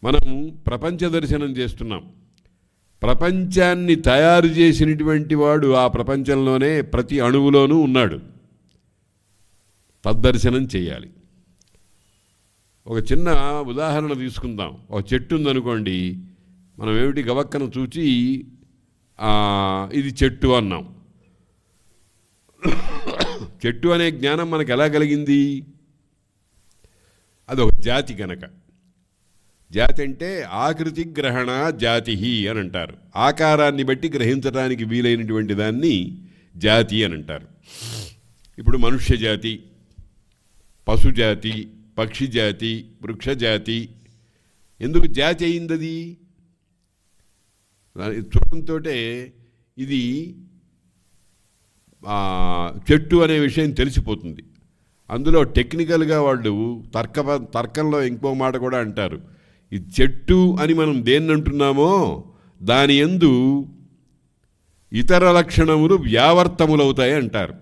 మనం ప్రపంచ దర్శనం చేస్తున్నాం. ప్రపంచాన్ని తయారు చేసినటువంటి వాడు ఆ ప్రపంచంలోనే ప్రతి అణువులోనూ ఉన్నాడు. తద్దర్శనం చేయాలి. ఒక చిన్న ఉదాహరణ తీసుకుందాం. ఒక చెట్టు ఉందనుకోండి, మనం ఏమిటి గవక్కను చూచి ఇది చెట్టు అన్నాం. చెట్టు అనే జ్ఞానం మనకు ఎలా కలిగింది? అదొక జాతి కనుక. జాతి అంటే ఆకృతి గ్రహణ జాతి అని అంటారు. ఆకారాన్ని బట్టి గ్రహించడానికి వీలైనటువంటి దాన్ని జాతి అని అంటారు. ఇప్పుడు మనుష్య జాతి, పశు జాతి, పక్షి జాతి, వృక్ష జాతి. ఎందుకు జాతి అయింది? అది చూడంతో ఇది చెట్టు అనే విషయం తెలిసిపోతుంది. అందులో టెక్నికల్గా వాళ్ళు తర్కంలో ఇంకో మాట కూడా అంటారు. ఈ చెట్టు అని మనం దేన్ని అంటున్నామో దాని యందు ఇతర లక్షణములు వ్యావర్తములవుతాయి అంటారు.